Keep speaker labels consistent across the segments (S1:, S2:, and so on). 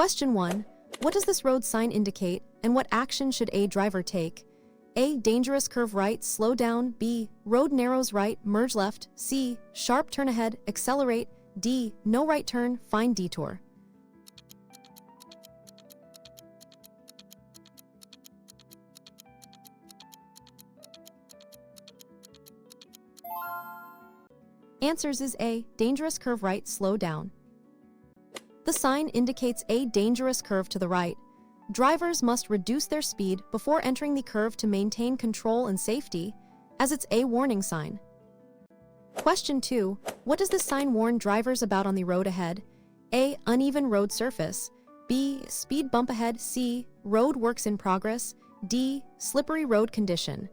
S1: Question 1. What does this road sign indicate, and what action should a driver take? A. Dangerous curve right, slow down. B. Road narrows right, merge left. C. Sharp turn ahead, accelerate. D. No right turn, find detour. Answers is A. Dangerous curve right, slow down. The sign indicates a dangerous curve to the right. Drivers must reduce their speed before entering the curve to maintain control and safety, as it's a warning sign. Question 2. What does this sign warn drivers about on the road ahead? A. Uneven road surface. B. Speed bump ahead. C. Road works in progress. D. Slippery road condition.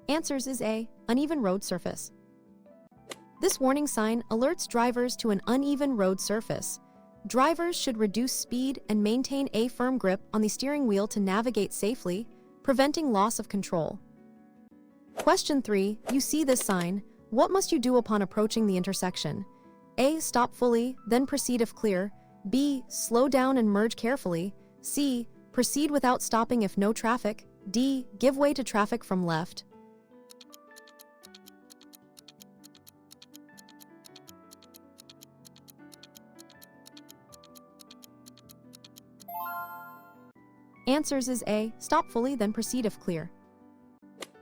S1: Answers is A. Uneven road surface. This warning sign alerts drivers to an uneven road surface. Drivers should reduce speed and maintain a firm grip on the steering wheel to navigate safely, preventing loss of control. Question 3. You see this sign. What must you do upon approaching the intersection? A. Stop fully, then proceed if clear. B. Slow down and merge carefully. C. Proceed without stopping if no traffic. D. Give way to traffic from left. Answers is A. Stop fully, then proceed if clear.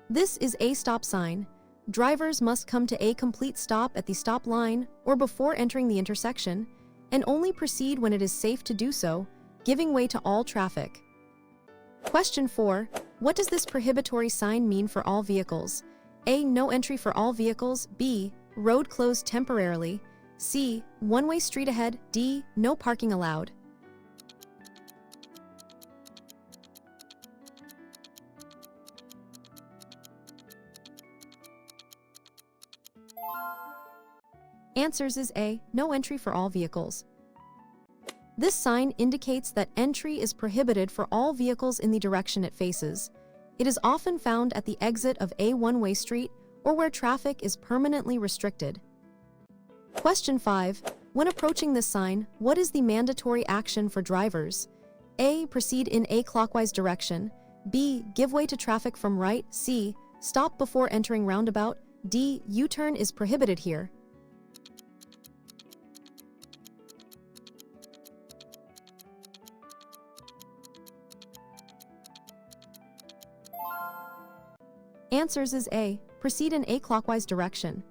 S1: This is a stop sign. Drivers must come to a complete stop at the stop line or before entering the intersection, and only proceed when it is safe to do so, giving way to all traffic. Question 4. What does this prohibitory sign mean for all vehicles? A. No entry for all vehicles. B. Road closed temporarily. C. One-way street ahead. D. No parking allowed. Answers is A. No entry for all vehicles. This sign indicates that entry is prohibited for all vehicles in the direction it faces. It is often found at the exit of a one-way street or where traffic is permanently restricted. Question 5. When approaching this sign, what is the mandatory action for drivers? A. Proceed in a clockwise direction. B. Give way to traffic from right. C. Stop before entering roundabout. D. U-turn is prohibited here. Answers is A. Proceed in a clockwise direction.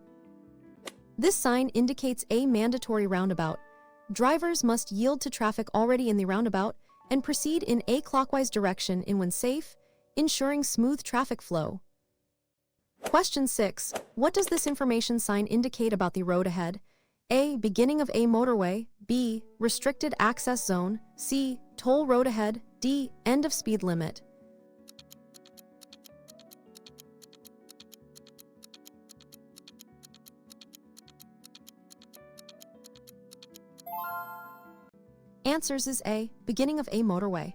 S1: This sign indicates a mandatory roundabout. Drivers must yield to traffic already in the roundabout and proceed in a clockwise direction when safe, ensuring smooth traffic flow. Question 6. What does this information sign indicate about the road ahead? A. Beginning of a motorway. B. Restricted access zone. C. Toll road ahead. D. End of speed limit. Answers is A. Beginning of a motorway.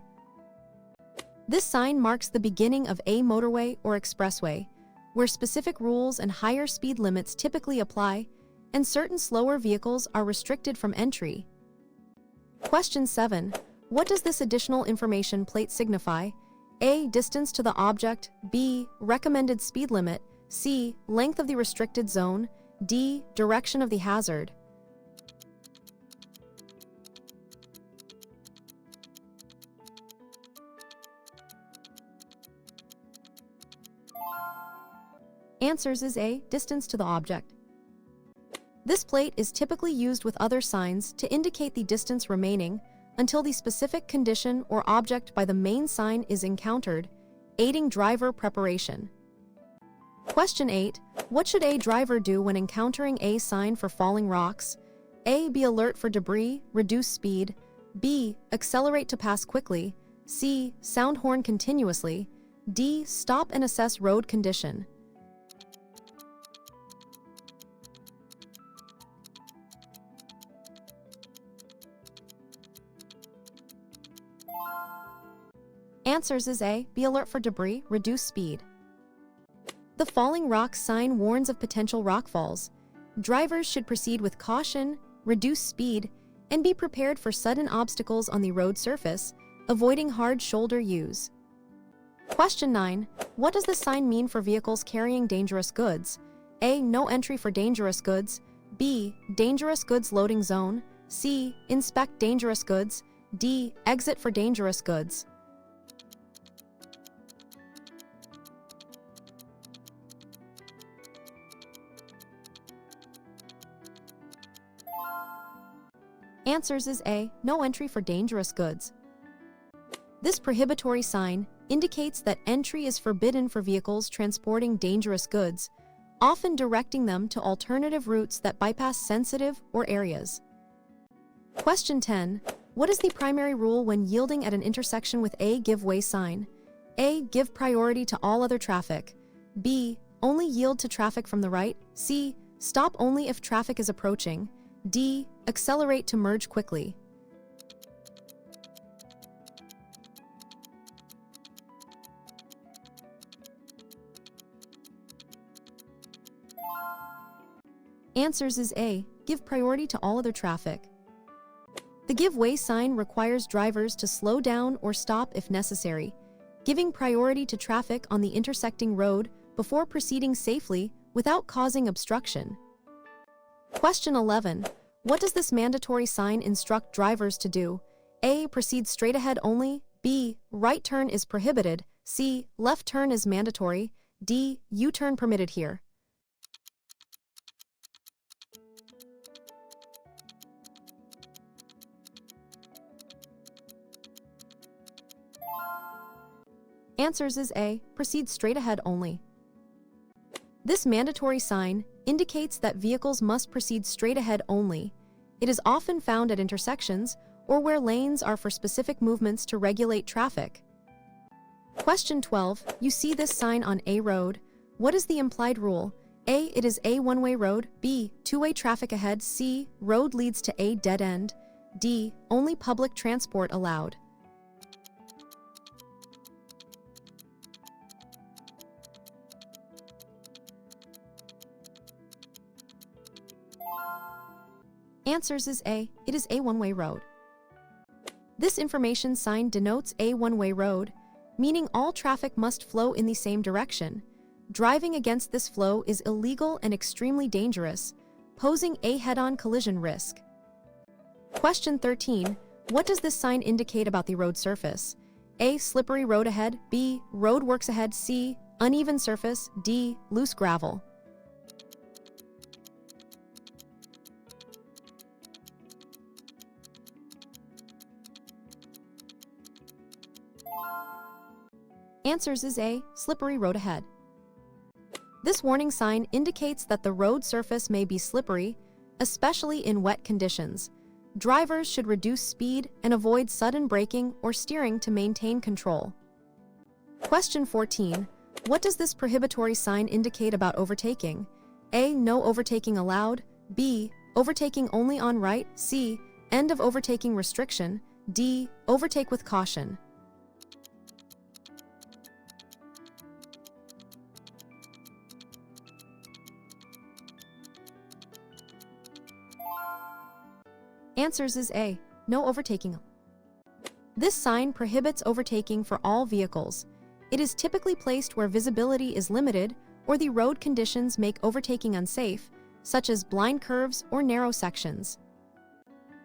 S1: This sign marks the beginning of a motorway or expressway, where specific rules and higher speed limits typically apply, and certain slower vehicles are restricted from entry. Question 7. What does this additional information plate signify? A. Distance to the object. B. Recommended speed limit. C. Length of the restricted zone. D. Direction of the hazard. Answers is A. Distance to the object. This plate is typically used with other signs to indicate the distance remaining until the specific condition or object by the main sign is encountered, aiding driver preparation. Question 8. What should a driver do when encountering a sign for falling rocks? A. Be alert for debris, reduce speed. B. Accelerate to pass quickly. C. Sound horn continuously. D. Stop and assess road condition. Answers is A. Be alert for debris, reduce speed. The falling rock sign warns of potential rockfalls. Drivers should proceed with caution, reduce speed, and be prepared for sudden obstacles on the road surface, avoiding hard shoulder use. Question 9. What does this sign mean for vehicles carrying dangerous goods? A. No entry for dangerous goods. B. Dangerous goods loading zone. C. Inspect dangerous goods. D. Exit for dangerous goods. Answers is A. No entry for dangerous goods. This prohibitory sign indicates that entry is forbidden for vehicles transporting dangerous goods, often directing them to alternative routes that bypass sensitive or areas. Question 10. What is the primary rule when yielding at an intersection with a give way sign? A. Give priority to all other traffic. B. Only yield to traffic from the right. C. Stop only if traffic is approaching. D. Accelerate to merge quickly. Answers is A. Give priority to all other traffic. The give way sign requires drivers to slow down or stop if necessary, giving priority to traffic on the intersecting road before proceeding safely without causing obstruction. Question 11. What does this mandatory sign instruct drivers to do? A. Proceed straight ahead only. B. Right turn is prohibited. C. Left turn is mandatory. D. U-turn permitted here. Answers is A. Proceed straight ahead only. This mandatory sign indicates that vehicles must proceed straight ahead only. It is often found at intersections or where lanes are for specific movements to regulate traffic. Question 12. You see this sign on a road. What is the implied rule? A. It is a one-way road. B. Two-way traffic ahead. C. Road leads to a dead end. D. Only public transport allowed. Answers is A. It is a one-way road. This information sign denotes a one-way road, meaning all traffic must flow in the same direction. Driving against this flow is illegal and extremely dangerous, posing a head-on collision risk. Question 13. What does this sign indicate about the road surface? A. Slippery road ahead. B. Road works ahead. C. Uneven surface. D. Loose gravel. Answers is A. Slippery road ahead. This warning sign indicates that the road surface may be slippery, especially in wet conditions. Drivers should reduce speed and avoid sudden braking or steering to maintain control. Question 14. What does this prohibitory sign indicate about overtaking? A. No overtaking allowed. B. Overtaking only on right. C. End of overtaking restriction. D. Overtake with caution. Answers is A. No overtaking. This sign prohibits overtaking for all vehicles. It is typically placed where visibility is limited or the road conditions make overtaking unsafe, such as blind curves or narrow sections.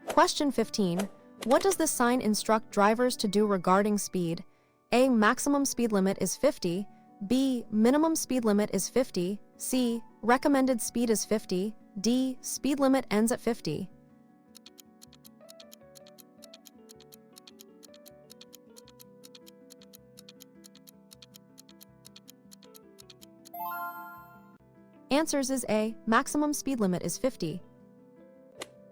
S1: Question 15. What does this sign instruct drivers to do regarding speed? A. Maximum speed limit is 50. B. Minimum speed limit is 50. C. Recommended speed is 50. D. Speed limit ends at 50. Answers is A. Maximum speed limit is 50.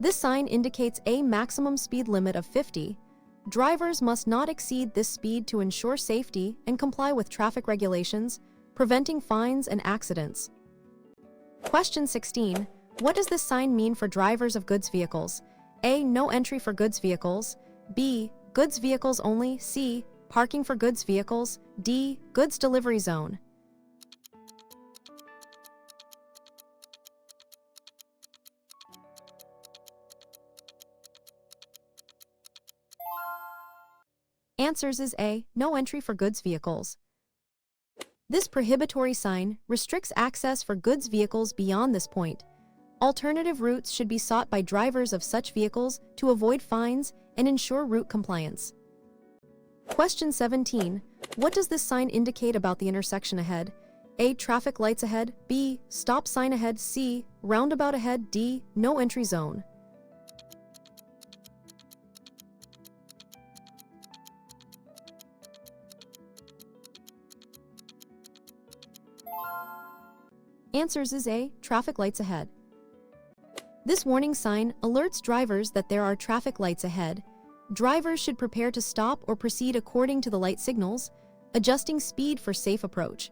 S1: This sign indicates a maximum speed limit of 50. Drivers must not exceed this speed to ensure safety and comply with traffic regulations, preventing fines and accidents. Question 16. What does this sign mean for drivers of goods vehicles? A. No entry for goods vehicles. B. Goods vehicles only. C. Parking for goods vehicles, D. Goods delivery zone. Answers is A. No entry for goods vehicles. This prohibitory sign restricts access for goods vehicles beyond this point. Alternative routes should be sought by drivers of such vehicles to avoid fines and ensure route compliance. Question 17. What does this sign indicate about the intersection ahead? A. Traffic lights ahead. B. Stop sign ahead. C. Roundabout ahead. D. No entry zone. Answers is A. Traffic lights ahead. This warning sign alerts drivers that there are traffic lights ahead. Drivers should prepare to stop or proceed according to the light signals, adjusting speed for safe approach.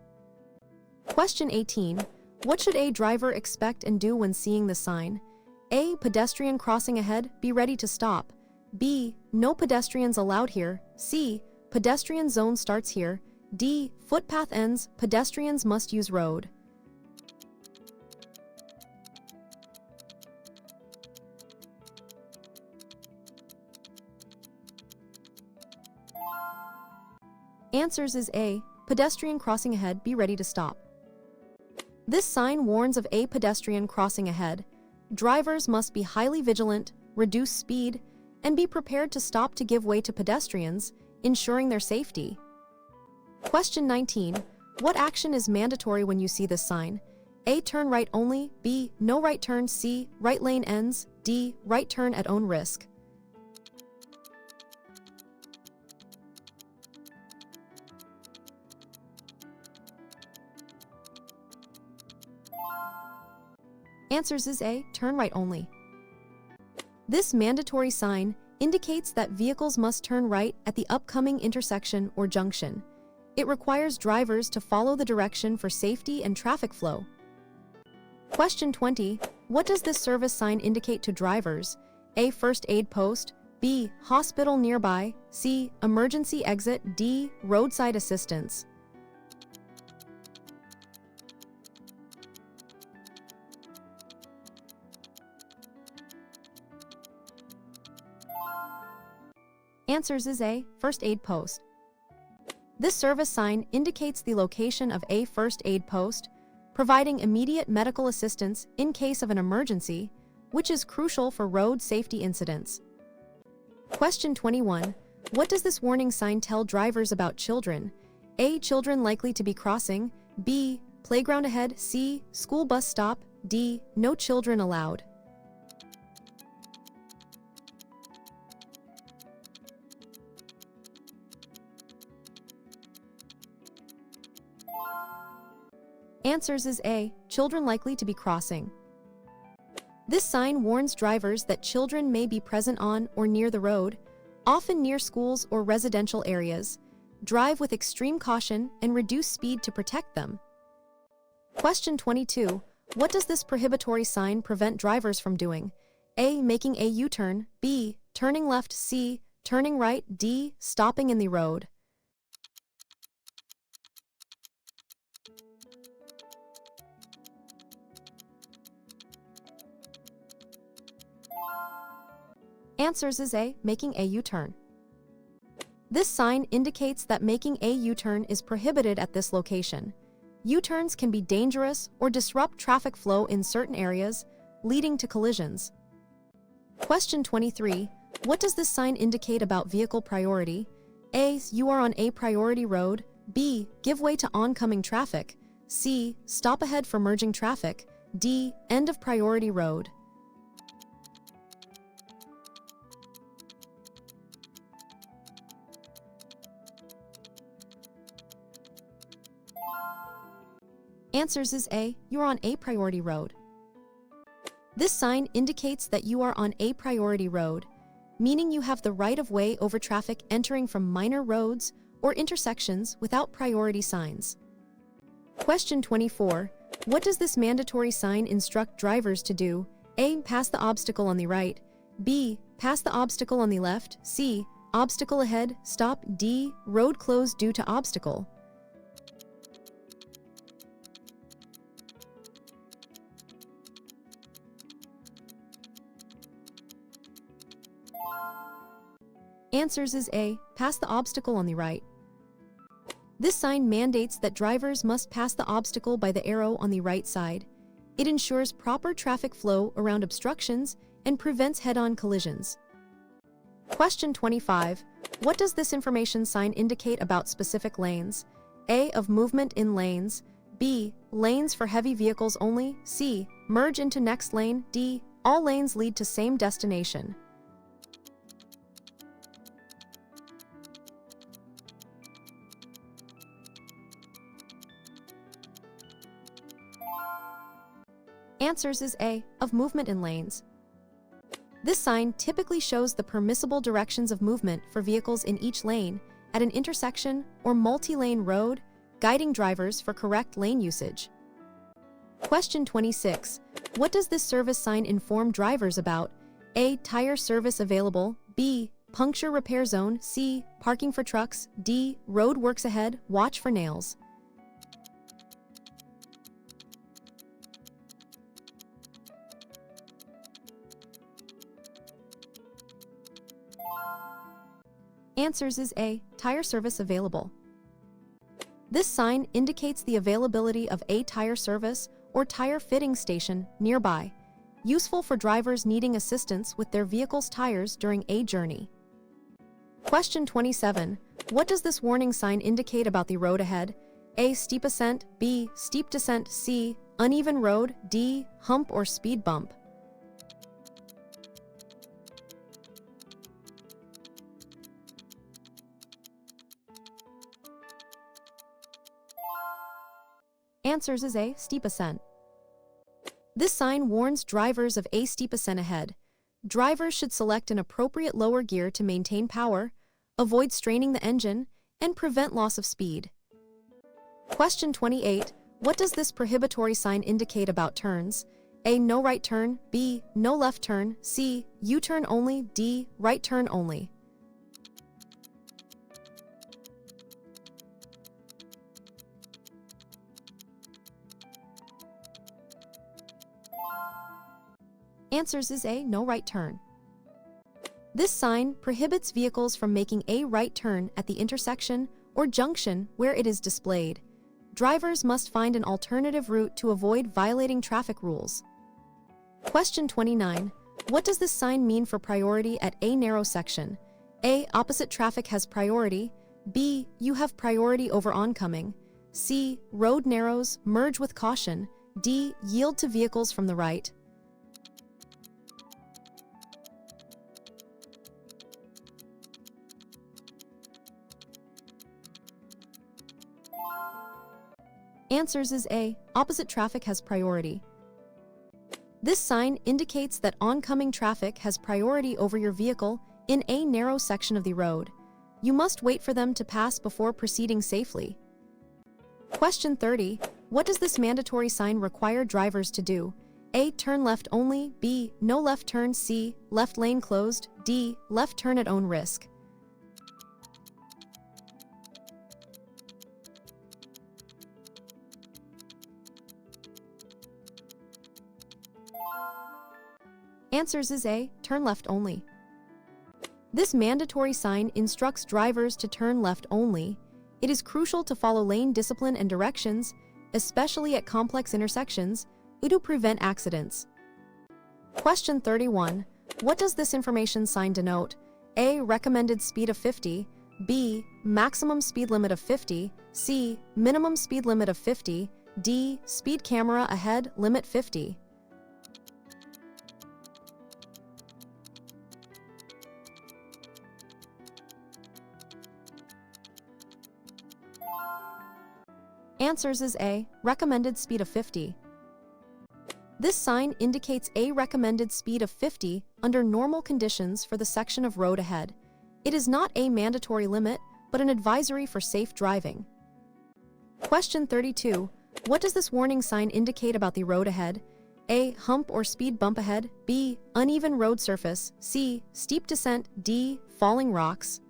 S1: Question 18. What should a driver expect and do when seeing the sign? A. Pedestrian crossing ahead, be ready to stop. B. No pedestrians allowed here. C. Pedestrian zone starts here. D. Footpath ends, pedestrians must use road. Answers is A. Pedestrian crossing ahead, be ready to stop. This sign warns of a pedestrian crossing ahead. Drivers must be highly vigilant, reduce speed, and be prepared to stop to give way to pedestrians, ensuring their safety. Question 19. What action is mandatory when you see this sign? A. Turn right only. B. No right turn. C. Right lane ends. D. Right turn at own risk. Answers is A. Turn right only. This mandatory sign indicates that vehicles must turn right at the upcoming intersection or junction. It requires drivers to follow the direction for safety and traffic flow. Question 20. What does this service sign indicate to drivers? A. First aid post. B. Hospital nearby. C. Emergency exit. D. Roadside assistance. Answers is A. First aid post. This service sign indicates the location of a first aid post, providing immediate medical assistance in case of an emergency, which is crucial for road safety incidents. Question 21. What does this warning sign tell drivers about children? A. Children likely to be crossing. B. Playground ahead. C. School bus stop. D. No children allowed. Answers is A. Children likely to be crossing. This sign warns drivers that children may be present on or near the road, often near schools or residential areas. Drive with extreme caution and reduce speed to protect them. Question 22. What does this prohibitory sign prevent drivers from doing? A. Making a U-turn. B. Turning left. C. Turning right. D. Stopping in the road. Answers is A. Making a U-turn. This sign indicates that making a U-turn is prohibited at this location. U-turns can be dangerous or disrupt traffic flow in certain areas, leading to collisions. Question 23. What does this sign indicate about vehicle priority? A. You are on a priority road. B. Give way to oncoming traffic. C. Stop ahead for merging traffic. D. End of priority road. Answers is A. You are on a priority road. This sign indicates that you are on a priority road, meaning you have the right of way over traffic entering from minor roads or intersections without priority signs. Question 24. What does this mandatory sign instruct drivers to do? A. Pass the obstacle on the right. B. Pass the obstacle on the left. C. obstacle ahead, stop. D, road closed due to obstacle. Answers is A, pass the obstacle on the right. This sign mandates that drivers must pass the obstacle by the arrow on the right side. It ensures proper traffic flow around obstructions and prevents head-on collisions. Question 25. What does this information sign indicate about specific lanes? A, of movement in lanes. B, lanes for heavy vehicles only. C, merge into next lane. D, all lanes lead to same destination. Answers is A, of movement in lanes. This sign typically shows the permissible directions of movement for vehicles in each lane at an intersection or multi-lane road, guiding drivers for correct lane usage. Question 26. What does this service sign inform drivers about? A, tire service available. B, puncture repair zone. C, parking for trucks. D, road works ahead, watch for nails. Answers is A, tire service available. This sign indicates the availability of a tire service or tire fitting station nearby, useful for drivers needing assistance with their vehicle's tires during a journey. Question 27. What does this warning sign indicate about the road ahead? A, steep ascent. B, steep descent. C, uneven road. D, hump or speed bump. Answers is A, steep ascent. This sign warns drivers of a steep ascent ahead. Drivers should select an appropriate lower gear to maintain power, avoid straining the engine, and prevent loss of speed. Question 28. What does this prohibitory sign indicate about turns? A, no right turn. B, no left turn. C, U-turn only. D, right turn only. Answers is A, no right turn. This sign prohibits vehicles from making a right turn at the intersection or junction where it is displayed. Drivers must find an alternative route to avoid violating traffic rules. Question 29. What does this sign mean for priority at a narrow section? A, opposite traffic has priority. B, you have priority over oncoming. C, road narrows, merge with caution. D, yield to vehicles from the right. Answers is A, opposite traffic has priority. This sign indicates that oncoming traffic has priority over your vehicle in a narrow section of the road. You must wait for them to pass before proceeding safely. Question 30. What does this mandatory sign require drivers to do? A, turn left only. B, no left turn. C, left lane closed. D, left turn at own risk. Answers is A, turn left only. This mandatory sign instructs drivers to turn left only. It is crucial to follow lane discipline and directions, especially at complex intersections, to prevent accidents. Question 31. What does this information sign denote? A, recommended speed of 50. B, maximum speed limit of 50. C, minimum speed limit of 50. D, speed camera ahead, limit 50. Answers is A, recommended speed of 50. This sign indicates a recommended speed of 50 under normal conditions for the section of road ahead. It is not a mandatory limit, but an advisory for safe driving. Question 32. What does this warning sign indicate about the road ahead? A, hump or speed bump ahead. B, uneven road surface. C, steep descent. D, falling rocks.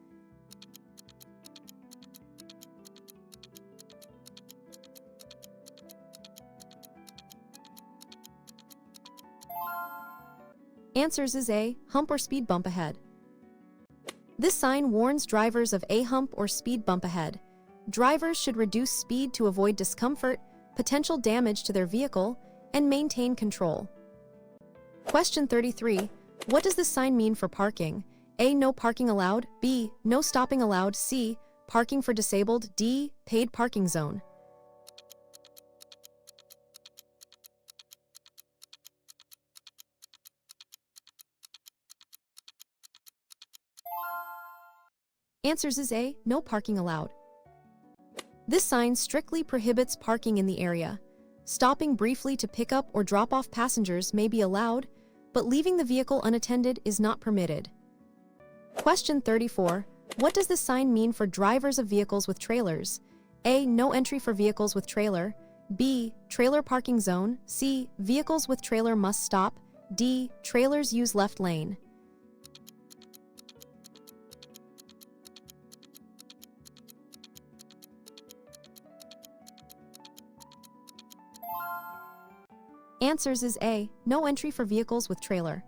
S1: Answers is A, hump or speed bump ahead. This sign warns drivers of a hump or speed bump ahead. Drivers should reduce speed to avoid discomfort, potential damage to their vehicle, and maintain control. Question 33. What does this sign mean for parking? A, no parking allowed. B, no stopping allowed. C, parking for disabled. D, paid parking zone. Answers is A, no parking allowed. This sign strictly prohibits parking in the area. Stopping briefly to pick up or drop off passengers may be allowed, but leaving the vehicle unattended is not permitted. Question 34. What does this sign mean for drivers of vehicles with trailers? A, no entry for vehicles with trailer. B, trailer parking zone. C, vehicles with trailer must stop. D, trailers use left lane. Answers is A, no entry for vehicles with trailer.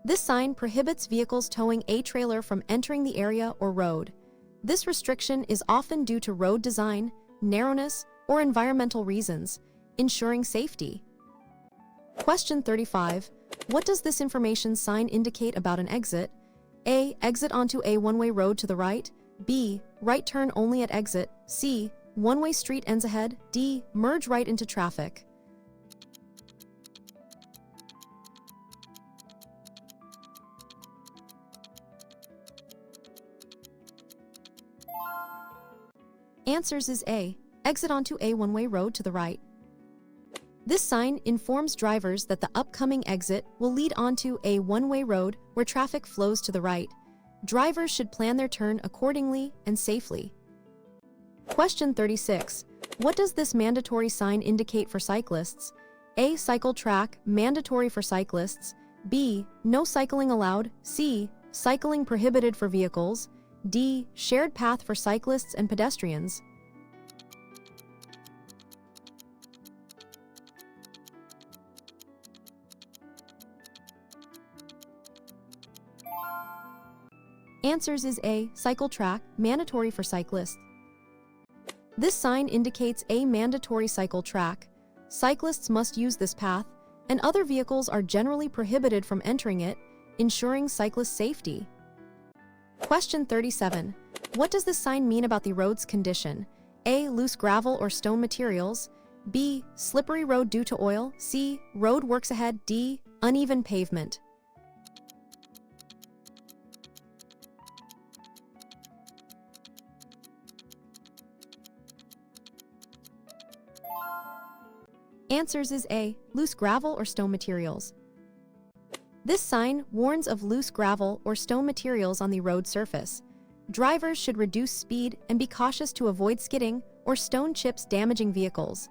S1: This sign prohibits vehicles towing a trailer from entering the area or road. This restriction is often due to road design, narrowness, or environmental reasons, ensuring safety. Question 35. What does this information sign indicate about an exit? A, exit onto a one-way road to the right. B, right turn only at exit. C, one-way street ends ahead. D, merge right into traffic. Answers is A, exit onto a one-way road to the right. This sign informs drivers that the upcoming exit will lead onto a one-way road where traffic flows to the right. Drivers should plan their turn accordingly and safely. Question 36. What does this mandatory sign indicate for cyclists? A, cycle track, mandatory for cyclists. B, no cycling allowed. C, cycling prohibited for vehicles. D, shared path for cyclists and pedestrians. Answers is A, cycle track, mandatory for cyclists. This sign indicates a mandatory cycle track. Cyclists must use this path, and other vehicles are generally prohibited from entering it, ensuring cyclist safety. Question 37. What does this sign mean about the road's condition? A, loose gravel or stone materials. B, slippery road due to oil. C, road works ahead. D, uneven pavement. Answers is A, loose gravel or stone materials. This sign warns of loose gravel or stone materials on the road surface. Drivers should reduce speed and be cautious to avoid skidding or stone chips damaging vehicles.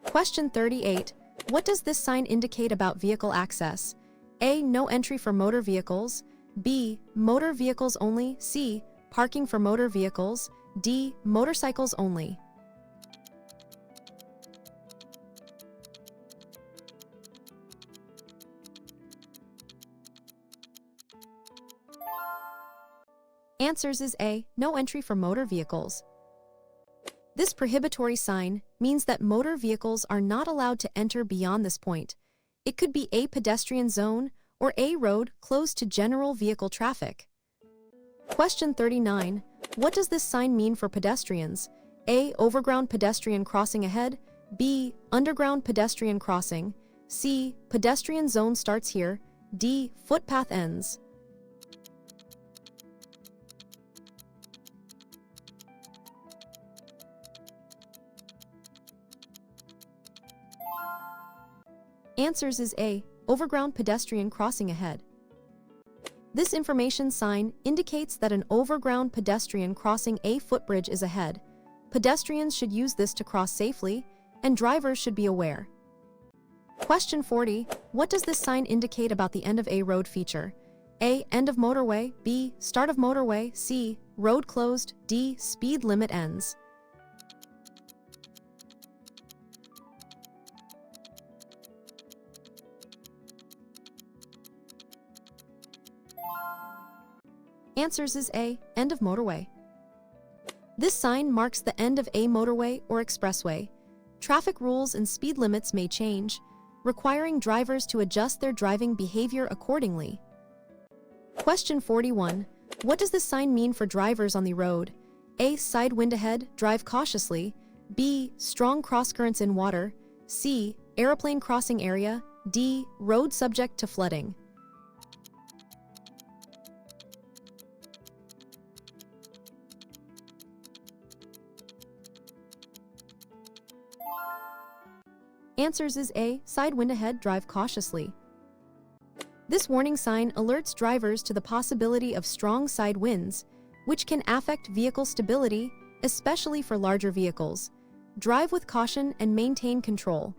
S1: Question 38. What does this sign indicate about vehicle access? A, no entry for motor vehicles. B, motor vehicles only. C, parking for motor vehicles. D, motorcycles only. Answers is A, no entry for motor vehicles. This prohibitory sign means that motor vehicles are not allowed to enter beyond this point. It could be a pedestrian zone or a road closed to general vehicle traffic. Question 39. What does this sign mean for pedestrians? A, overground pedestrian crossing ahead. B, underground pedestrian crossing. C, pedestrian zone starts here. D, footpath ends. Answers is A, overground pedestrian crossing ahead. This information sign indicates that an overground pedestrian crossing a footbridge is ahead. Pedestrians should use this to cross safely, and drivers should be aware. Question 40. What does this sign indicate about the end of a road feature? A, end of motorway. B, start of motorway. C, road closed. D, speed limit ends. Answers is A, end of motorway. This sign marks the end of a motorway or expressway. Traffic rules and speed limits may change, requiring drivers to adjust their driving behavior accordingly. Question 41. What does this sign mean for drivers on the road? A. Side wind ahead, drive cautiously. B. Strong crosscurrents in water. C. Airplane crossing area. D. Road subject to flooding. Answers is A. Side wind ahead, drive cautiously. This warning sign alerts drivers to the possibility of strong side winds, which can affect vehicle stability, especially for larger vehicles. Drive with caution and maintain control.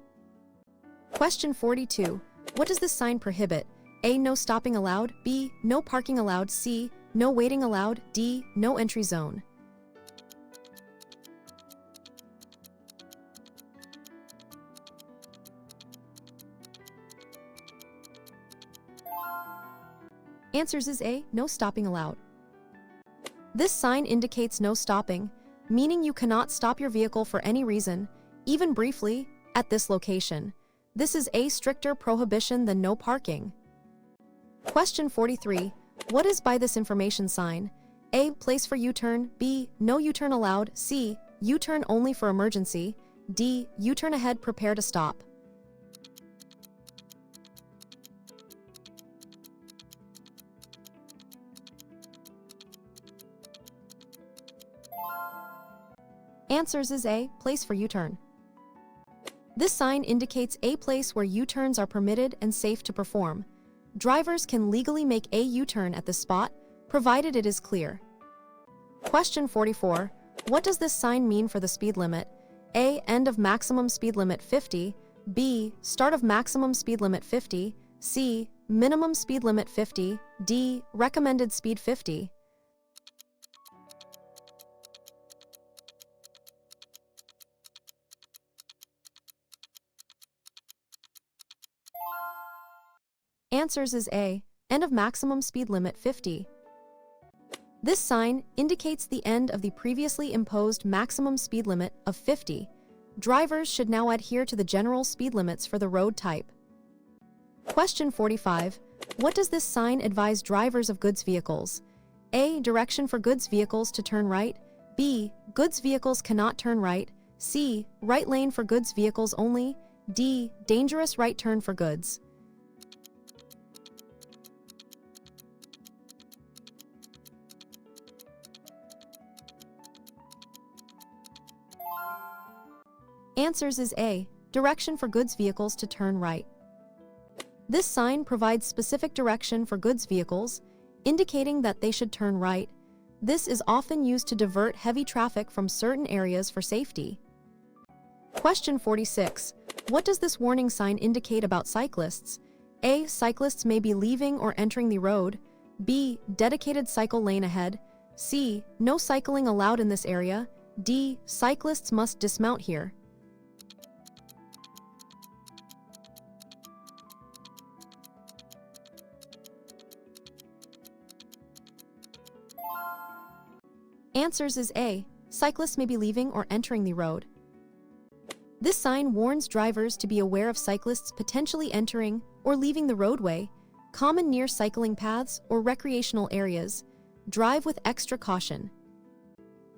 S1: Question 42. What does this sign prohibit? A. No stopping allowed. B. No parking allowed. C. No waiting allowed. D. No entry zone. Answers is A. No stopping allowed. This sign indicates no stopping, meaning you cannot stop your vehicle for any reason, even briefly, at this location. This is a stricter prohibition than no parking. Question 43. What is by this information sign? A. Place for U-turn. B. No U-turn allowed. C. U-turn only for emergency. D. U-turn ahead, prepare to stop. Answers is A. Place for U-turn. This sign indicates a place where U-turns are permitted and safe to perform. Drivers can legally make a U-turn at the spot, provided it is clear. Question 44. What does this sign mean for the speed limit? A. End of maximum speed limit 50. B. Start of maximum speed limit 50. C. Minimum speed limit 50. D. Recommended speed 50. Answers is A. End of maximum speed limit 50. This sign indicates the end of the previously imposed maximum speed limit of 50. Drivers should now adhere to the general speed limits for the road type. Question 45. What does this sign advise drivers of goods vehicles? A. Direction for goods vehicles to turn right. B. Goods vehicles cannot turn right. C. Right lane for goods vehicles only. D. Dangerous right turn for goods. Answers is A. Direction for goods vehicles to turn right. This sign provides specific direction for goods vehicles, indicating that they should turn right. This is often used to divert heavy traffic from certain areas for safety. Question 46. What does this warning sign indicate about cyclists? A. Cyclists may be leaving or entering the road. B. Dedicated cycle lane ahead. C. No cycling allowed in this area. D. Cyclists must dismount here. Answers is A. Cyclists may be leaving or entering the road. This sign warns drivers to be aware of cyclists potentially entering or leaving the roadway, common near cycling paths or recreational areas. Drive with extra caution.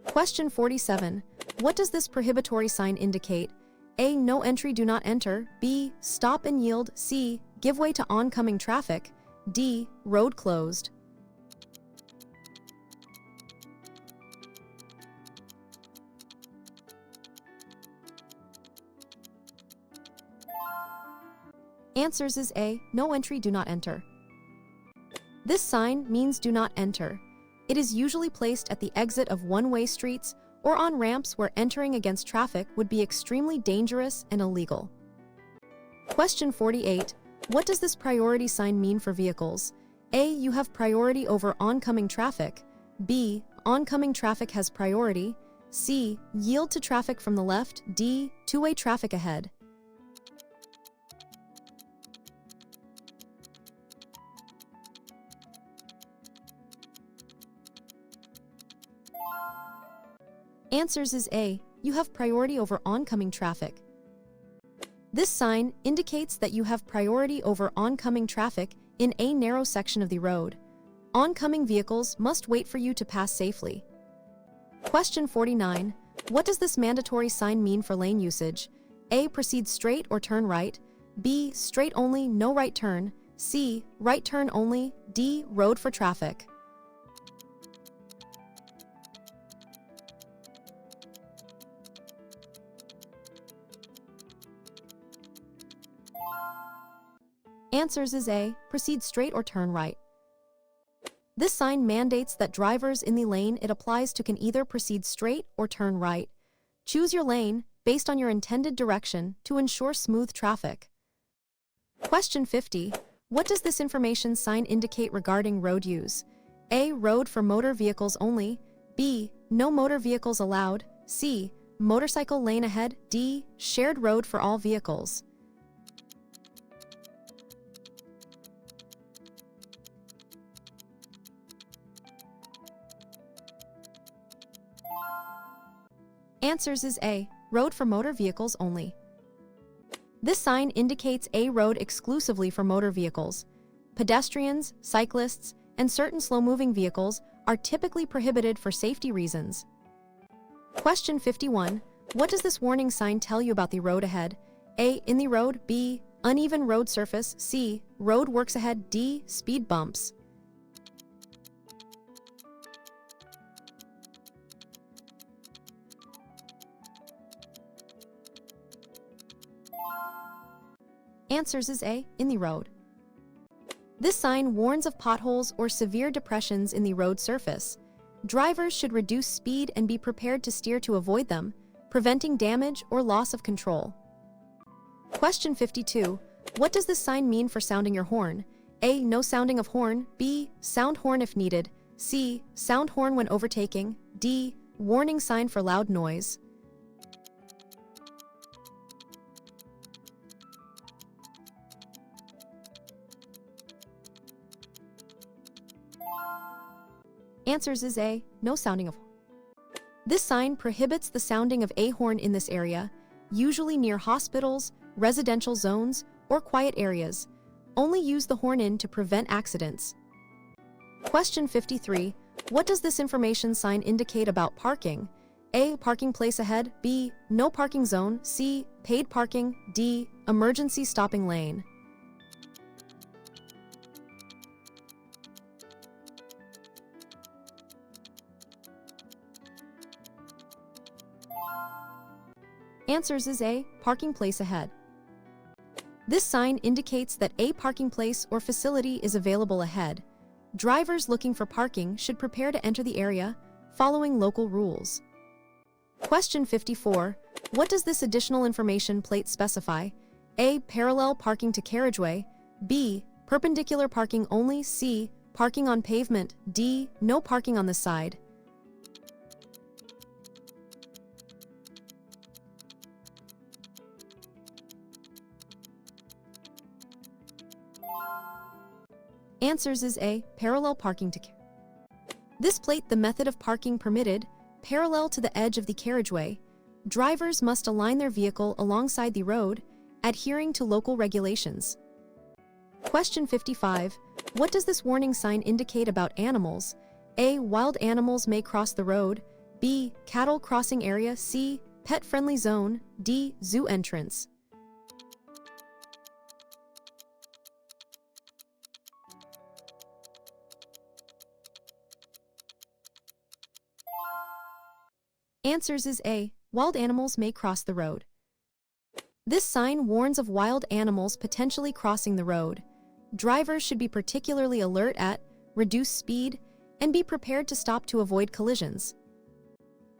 S1: Question 47. What does this prohibitory sign indicate? A. No entry, do not enter. B. Stop and yield. C. Give way to oncoming traffic. D. Road closed. Answers is A. No entry, do not enter. This sign means do not enter. It is usually placed at the exit of one-way streets or on ramps where entering against traffic would be extremely dangerous and illegal. Question 48. What does this priority sign mean for vehicles? A. You have priority over oncoming traffic. B. Oncoming traffic has priority. C. Yield to traffic from the left. D. Two-way traffic ahead. Answers is A. You have priority over oncoming traffic. This sign indicates that you have priority over oncoming traffic in a narrow section of the road. Oncoming vehicles must wait for you to pass safely. Question 49. What does this mandatory sign mean for lane usage? A. Proceed straight or turn right. B. Straight only, no right turn. C. Right turn only. D. Road for traffic. Answers is A. Proceed straight or turn right. This sign mandates that drivers in the lane it applies to can either proceed straight or turn right. Choose your lane based on your intended direction to ensure smooth traffic. Question 50. What does this information sign indicate regarding road use? A. Road for motor vehicles only. B. No motor vehicles allowed. C. Motorcycle lane ahead. D. Shared road for all vehicles. Answers is A. Road for motor vehicles only. This sign indicates a road exclusively for motor vehicles. Pedestrians, cyclists, and certain slow-moving vehicles are typically prohibited for safety reasons. Question 51. What does this warning sign tell you about the road ahead? A. In the road. B. Uneven road surface. C. Road works ahead. D. Speed bumps. Answers is A. In the road. This sign warns of potholes or severe depressions in the road surface. Drivers should reduce speed and be prepared to steer to avoid them, preventing damage or loss of control. Question 52. What does this sign mean for sounding your horn? A. No sounding of horn. B. Sound horn if needed. C. Sound horn when overtaking. D. Warning sign for loud noise. Answers is A. No sounding of horn. This sign prohibits the sounding of a horn in this area, usually near hospitals, residential zones, or quiet areas. Only use the horn to prevent accidents. Question 53. What does this information sign indicate about parking? A. Parking place ahead. B. No parking zone. C. Paid parking. D. Emergency stopping lane. Answers is A. Parking place ahead. This sign indicates that a parking place or facility is available ahead. Drivers looking for parking should prepare to enter the area, following local rules. Question 54. What does this additional information plate specify? A. Parallel parking to carriageway. B. Perpendicular parking only. C. Parking on pavement. D. No parking on the side. Answers is A. Parallel parking to carriageway. This plate the method of parking permitted, parallel to the edge of the carriageway. Drivers must align their vehicle alongside the road, adhering to local regulations. Question 55. What does this warning sign indicate about animals? A. Wild animals may cross the road. B. Cattle crossing area. C. Pet-friendly zone. D. Zoo entrance. Answers is A. Wild animals may cross the road. This sign warns of wild animals potentially crossing the road. Drivers should be particularly alert at, reduce speed, and be prepared to stop to avoid collisions.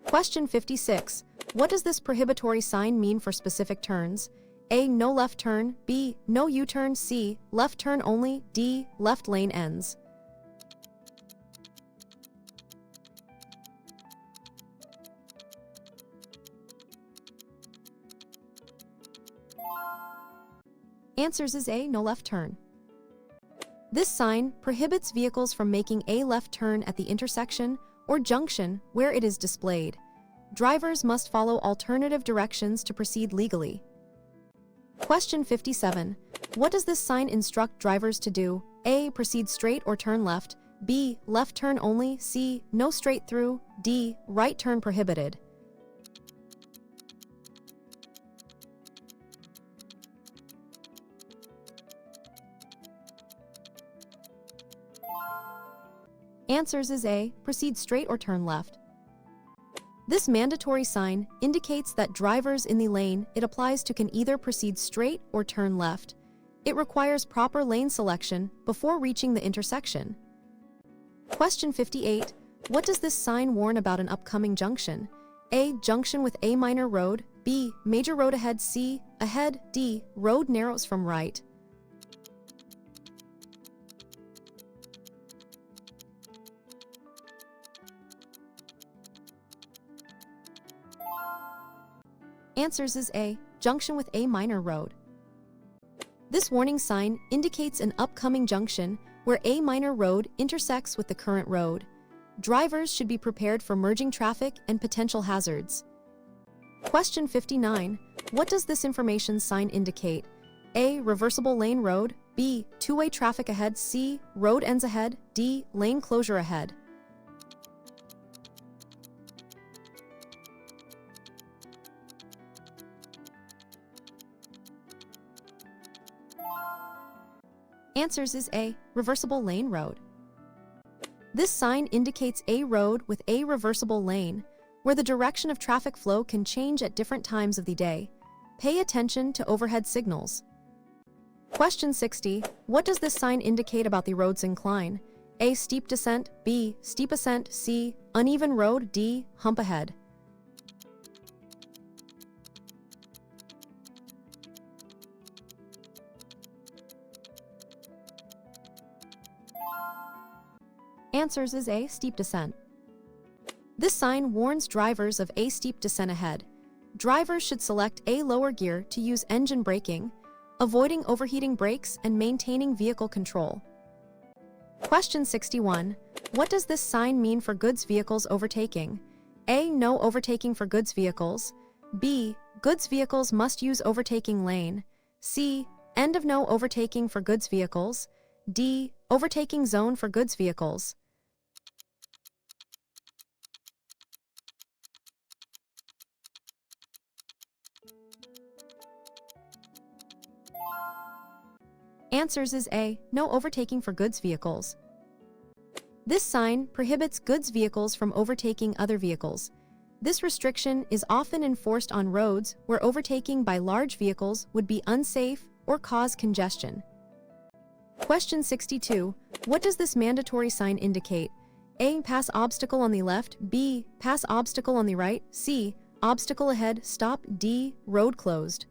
S1: Question 56. What does this prohibitory sign mean for specific turns? A. No left turn. B. No U-turn. C. Left turn only. D. Left lane ends. Answers is A. No left turn. This sign prohibits vehicles from making a left turn at the intersection or junction where it is displayed. Drivers must follow alternative directions to proceed legally. Question 57. What does this sign instruct drivers to do? A. Proceed straight or turn left. B. Left turn only. C. No straight through. D. Right turn prohibited. Answers is A. Proceed straight or turn left. This mandatory sign indicates that drivers in the lane it applies to can either proceed straight or turn left. It requires proper lane selection before reaching the intersection. Question 58. What does this sign warn about an upcoming junction? A. Junction with A minor road. B. Major road ahead. C. Ahead. D. Road narrows from right. Answers is A. Junction with A minor road. This warning sign indicates an upcoming junction where A minor road intersects with the current road. Drivers should be prepared for merging traffic and potential hazards. Question 59. What does this information sign indicate? A. Reversible lane road. B. Two-way traffic ahead. C. Road ends ahead. D. Lane closure ahead. Answers is A. Reversible lane road. This sign indicates a road with a reversible lane, where the direction of traffic flow can change at different times of the day. Pay attention to overhead signals. Question 60. What does this sign indicate about the road's incline? A. Steep descent. B. Steep ascent. C. Uneven road. D. Hump ahead. Answers is A. Steep descent. This sign warns drivers of a steep descent ahead. Drivers should select a lower gear to use engine braking, avoiding overheating brakes and maintaining vehicle control. Question 61. What does this sign mean for goods vehicles overtaking? A. No overtaking for goods vehicles. B. Goods vehicles must use overtaking lane. C. End of no overtaking for goods vehicles. D. Overtaking zone for goods vehicles. Answers is A. No overtaking for goods vehicles. This sign prohibits goods vehicles from overtaking other vehicles. This restriction is often enforced on roads where overtaking by large vehicles would be unsafe or cause congestion. Question 62. What does this mandatory sign indicate? A. Pass obstacle on the left. B. Pass obstacle on the right. C. Obstacle ahead. Stop. D. Road closed.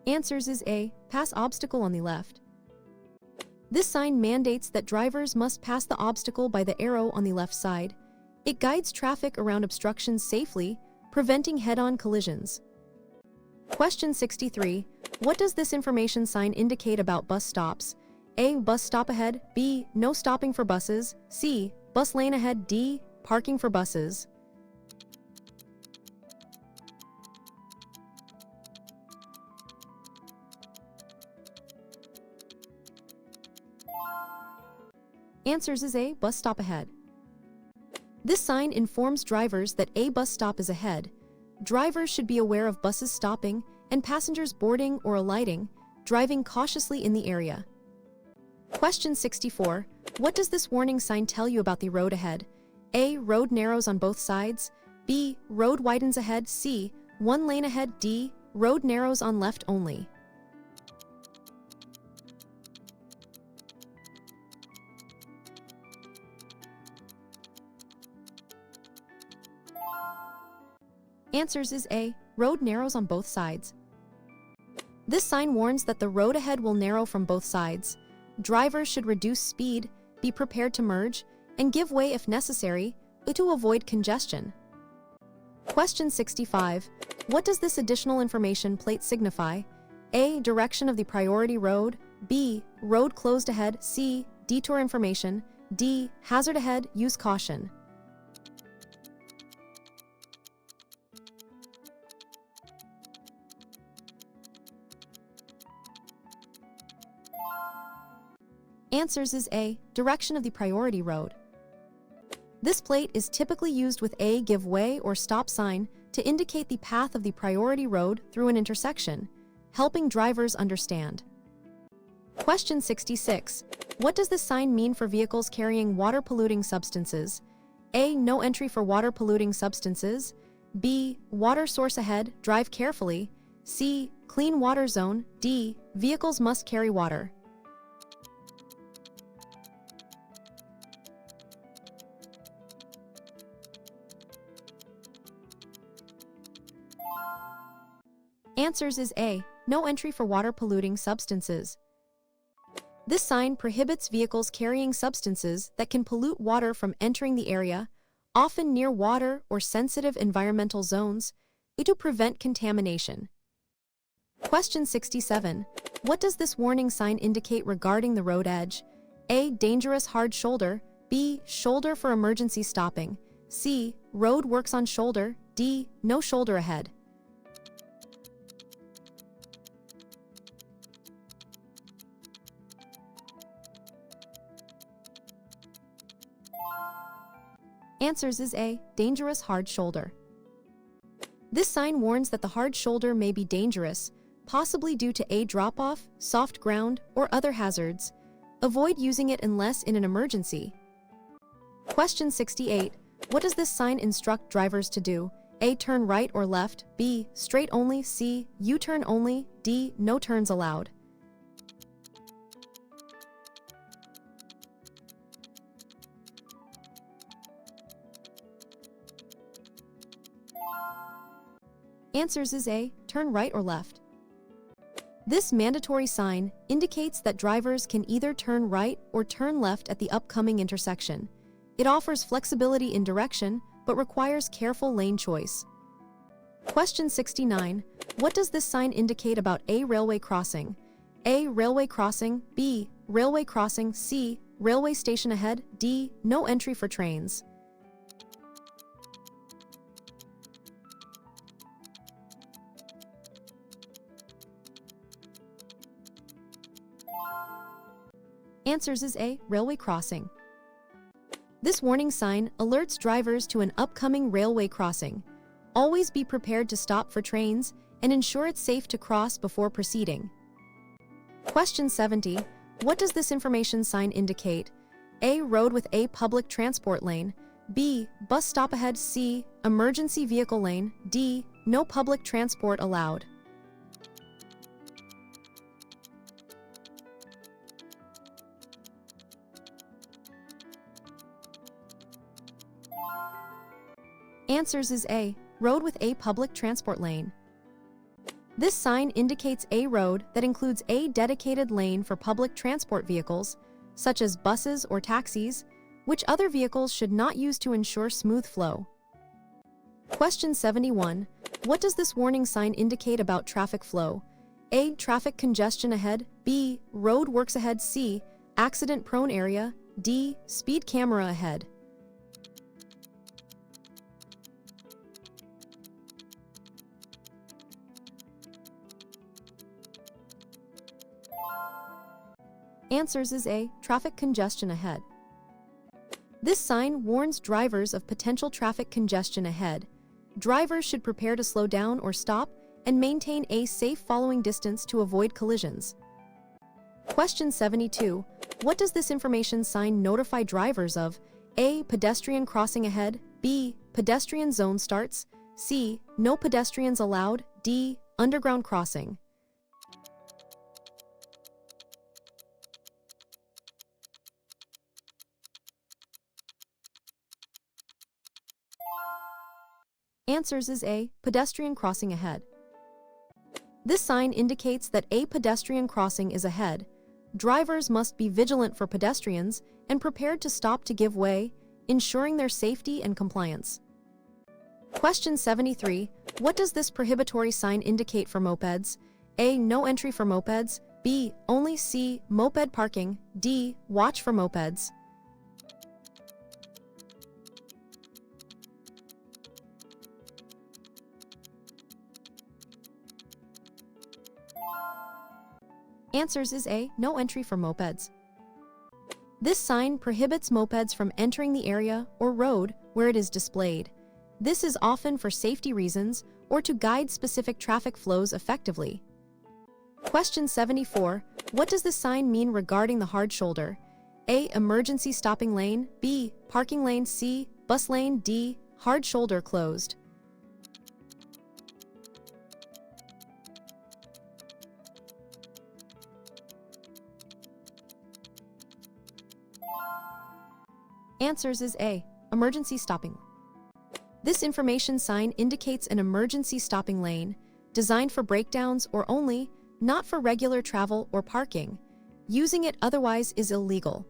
S1: Answers is A. Pass obstacle on the left. This sign mandates that drivers must pass the obstacle by the arrow on the left side. It guides traffic around obstructions safely, preventing head-on collisions. Question 63. What does this information sign indicate about bus stops? A. Bus stop ahead. B. No stopping for buses. C. Bus lane ahead. D. Parking for buses. Answers is A. Bus stop ahead. This sign informs drivers that a bus stop is ahead. Drivers should be aware of buses stopping and passengers boarding or alighting, driving cautiously in the area. Question 64. What does this warning sign tell you about the road ahead? A. Road narrows on both sides. B. Road widens ahead. C. One lane ahead. D. Road narrows on left only. Answers is A. Road narrows on both sides. This sign warns that the road ahead will narrow from both sides. Drivers should reduce speed, be prepared to merge, and give way if necessary to avoid congestion. Question 65. What does this additional information plate signify? A. Direction of the priority road. B. Road closed ahead. C. Detour information. D. Hazard ahead. Use caution. Answers is A. Direction of the priority road. This plate is typically used with a give way or stop sign to indicate the path of the priority road through an intersection, helping drivers understand. Question 66. What does this sign mean for vehicles carrying water-polluting substances? A. No entry for water-polluting substances. B. Water source ahead, drive carefully. C. Clean water zone. D. Vehicles must carry water. Answers is A. No entry for water-polluting substances. This sign prohibits vehicles carrying substances that can pollute water from entering the area, often near water or sensitive environmental zones, to prevent contamination. Question 67. What does this warning sign indicate regarding the road edge? A. Dangerous hard shoulder. B. Shoulder for emergency stopping. C. Road works on shoulder. D. No shoulder ahead. Answers is A. Dangerous hard shoulder. This sign warns that the hard shoulder may be dangerous, possibly due to a drop-off, soft ground, or other hazards. Avoid using it unless in an emergency. Question 68. What does this sign instruct drivers to do? A. Turn right or left. B. Straight only. C. U-turn only. D. No turns allowed. Answers is A. Turn right or left. This mandatory sign indicates that drivers can either turn right or turn left at the upcoming intersection. It offers flexibility in direction, but requires careful lane choice. Question 69. What does this sign indicate about a railway crossing? A. Railway crossing. B. Railway crossing. C. Railway station ahead. D. No entry for trains. Answers is A. Railway crossing. This warning sign alerts drivers to an upcoming railway crossing. Always be prepared to stop for trains and ensure it's safe to cross before proceeding. Question 70. What does this information sign indicate? A. Road with a public transport lane. B. Bus stop ahead. C. Emergency vehicle lane. D. No public transport allowed. Answers is A. Road with a public transport lane. This sign indicates a road that includes a dedicated lane for public transport vehicles, such as buses or taxis, which other vehicles should not use to ensure smooth flow. Question 71. What does this warning sign indicate about traffic flow? A. Traffic congestion ahead. B. Road works ahead. C. Accident-prone area. D. Speed camera ahead. Answers is A. Traffic congestion ahead. This sign warns drivers of potential traffic congestion ahead. Drivers should prepare to slow down or stop and maintain a safe following distance to avoid collisions. Question 72. What does this information sign notify drivers of? A. Pedestrian crossing ahead. B. Pedestrian zone starts. C. No pedestrians allowed. D. Underground crossing. Answers is A. Pedestrian crossing ahead. This sign indicates that a pedestrian crossing is ahead. Drivers must be vigilant for pedestrians and prepared to stop to give way, ensuring their safety and compliance. Question 73. What does this prohibitory sign indicate for mopeds? A. No entry for mopeds. B. Only. C. Moped parking. D. Watch for mopeds. Answers is A. No entry for mopeds. This sign prohibits mopeds from entering the area or road where it is displayed. This is often for safety reasons or to guide specific traffic flows effectively. Question 74. What does this sign mean regarding the hard shoulder? A. Emergency stopping lane. B. Parking lane. C. Bus lane. D. Hard shoulder closed. Answers is A. Emergency stopping. This information sign indicates an emergency stopping lane, designed for breakdowns or only, not for regular travel or parking. Using it otherwise is illegal.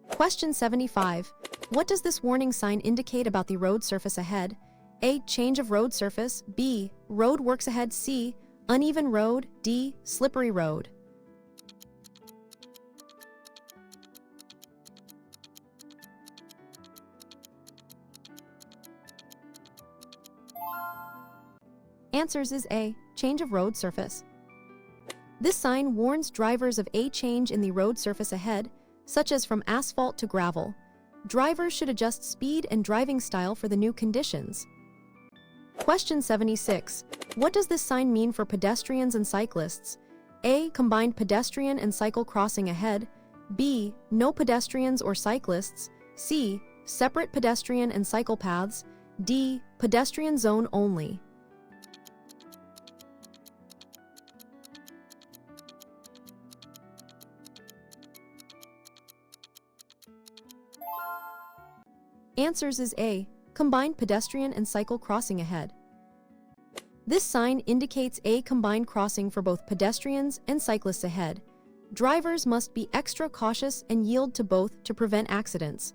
S1: Question 75. What does this warning sign indicate about the road surface ahead? A. Change of road surface. B. Road works ahead. C. Uneven road. D. Slippery road. Answers is A. Change of road surface. This sign warns drivers of a change in the road surface ahead, such as from asphalt to gravel. Drivers should adjust speed and driving style for the new conditions. Question 76. What does this sign mean for pedestrians and cyclists? A. Combined pedestrian and cycle crossing ahead. B. No pedestrians or cyclists. C. Separate pedestrian and cycle paths. D. Pedestrian zone only. Answers is A. Combined pedestrian and cycle crossing ahead. This sign indicates a combined crossing for both pedestrians and cyclists ahead. Drivers must be extra cautious and yield to both to prevent accidents.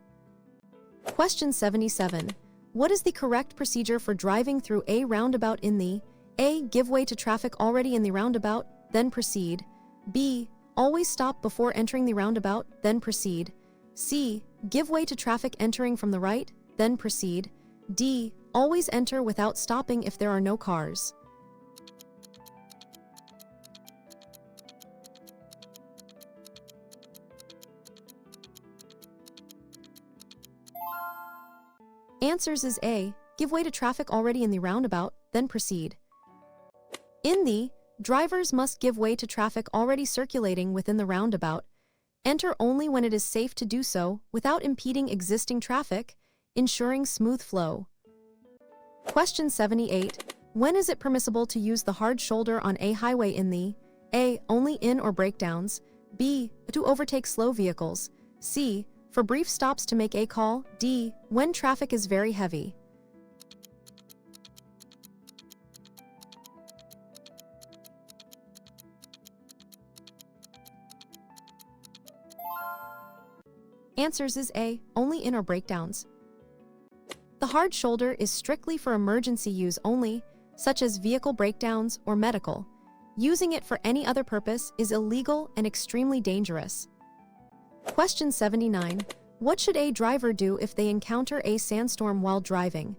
S1: Question 77. What is the correct procedure for driving through a roundabout in the A. Give way to traffic already in the roundabout, then proceed. B. Always stop before entering the roundabout, then proceed. C. Give way to traffic entering from the right, then proceed. D. Always enter without stopping if there are no cars. Answers is A. Give way to traffic already in the roundabout, then proceed. In the, drivers must give way to traffic already circulating within the roundabout. Enter only when it is safe to do so without impeding existing traffic, ensuring smooth flow. Question 78. When is it permissible to use the hard shoulder on a highway in the A. Only in or breakdowns. B. To overtake slow vehicles. C. For brief stops to make a call. D. When traffic is very heavy. Answers is A. Only in or breakdowns. The hard shoulder is strictly for emergency use only, such as vehicle breakdowns or medical. Using it for any other purpose is illegal and extremely dangerous. Question 79. What should a driver do if they encounter a sandstorm while driving?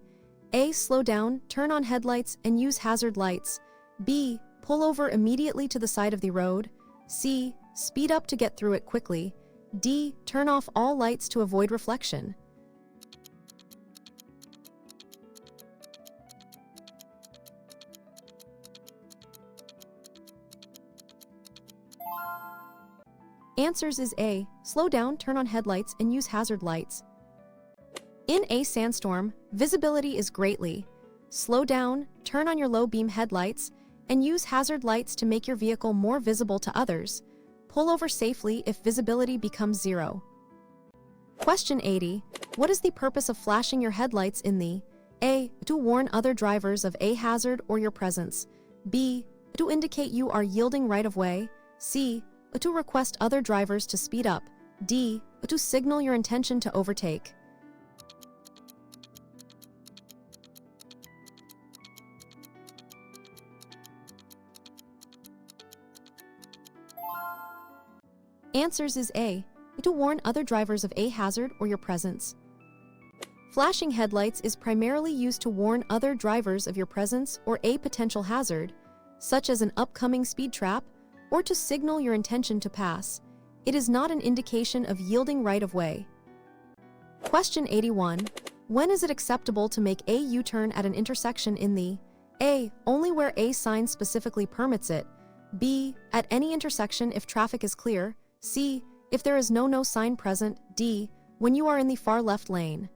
S1: A. Slow down, turn on headlights, and use hazard lights. B. Pull over immediately to the side of the road. C. Speed up to get through it quickly. D. Turn off all lights to avoid reflection. Answers is A. Slow down, turn on headlights, and use hazard lights. In a sandstorm, visibility is greatly. Slow down, turn on your low beam headlights, and use hazard lights to make your vehicle more visible to others. Pull over safely if visibility becomes zero. Question 80. What is the purpose of flashing your headlights in the A. To warn other drivers of a hazard or your presence. B. To indicate you are yielding right of way. C. To request other drivers to speed up. D. To signal your intention to overtake. Answers is A. To warn other drivers of a hazard or your presence. Flashing headlights is primarily used to warn other drivers of your presence or a potential hazard, such as an upcoming speed trap, or to signal your intention to pass. It is not an indication of yielding right-of-way. Question 81. When is it acceptable to make a U-turn at an intersection in the A. Only where a sign specifically permits it, B. At any intersection if traffic is clear, C. If there is no sign present, D. When you are in the far left lane.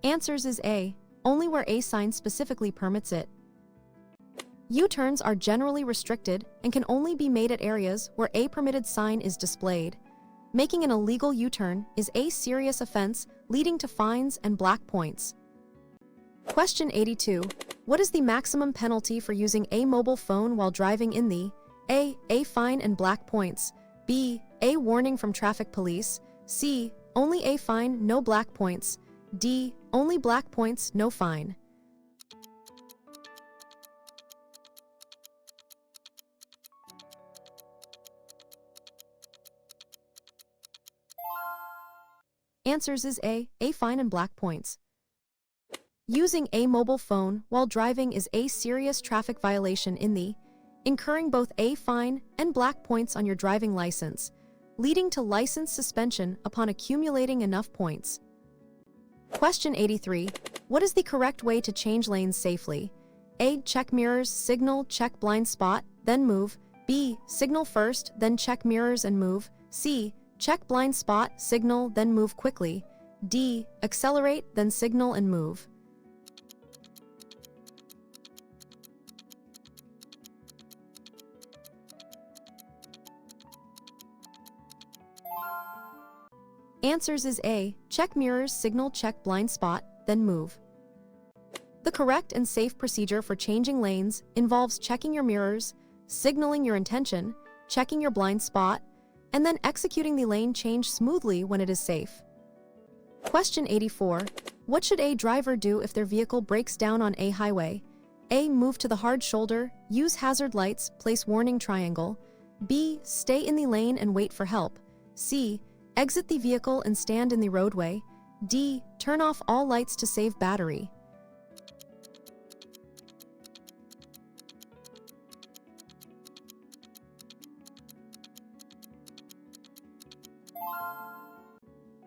S1: Answers is A. Only where a sign specifically permits it. U-turns are generally restricted and can only be made at areas where a permitted sign is displayed. Making an illegal U-turn is a serious offense leading to fines and black points. Question 82. What is the maximum penalty for using a mobile phone while driving in the A. A fine and black points, B. A warning from traffic police, C. Only a fine, no black points, D. Only black points, no fine. Answers is A. A fine and black points. Using a mobile phone while driving is a serious traffic violation in the incurring both a fine and black points on your driving license, leading to license suspension upon accumulating enough points. Question 83. What is the correct way to change lanes safely? A. Check mirrors, signal, check blind spot, then move. B. Signal first, then check mirrors and move. C. Check blind spot, signal, then move quickly. D. Accelerate, then signal and move. Answers is A. Check mirrors, signal, check blind spot, then move. The correct and safe procedure for changing lanes involves checking your mirrors, signaling your intention, checking your blind spot, and then executing the lane change smoothly when it is safe. Question 84. What should a driver do if their vehicle breaks down on a highway? A. Move to the hard shoulder, use hazard lights, place warning triangle. B. Stay in the lane and wait for help. C. Exit the vehicle and stand in the roadway. D. Turn off all lights to save battery.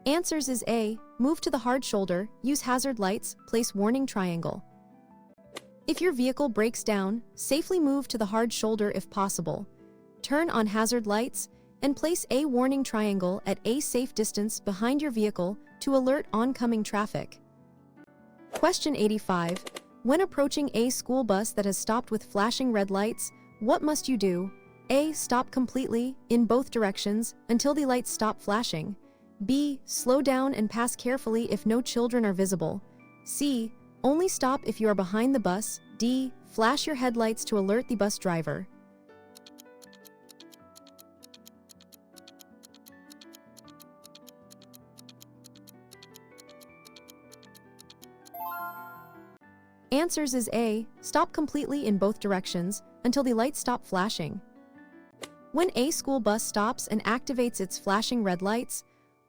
S1: Answers is A. Move to the hard shoulder, use hazard lights, place warning triangle. If your vehicle breaks down, safely move to the hard shoulder if possible. Turn on hazard lights and place a warning triangle at a safe distance behind your vehicle to alert oncoming traffic. Question 85. When approaching a school bus that has stopped with flashing red lights, what must you do? A. Stop completely, in both directions, until the lights stop flashing. B. Slow down and pass carefully if no children are visible. C. Only stop if you are behind the bus. D. Flash your headlights to alert the bus driver. Answers is A. Stop completely in both directions until the lights stop flashing. When a school bus stops and activates its flashing red lights,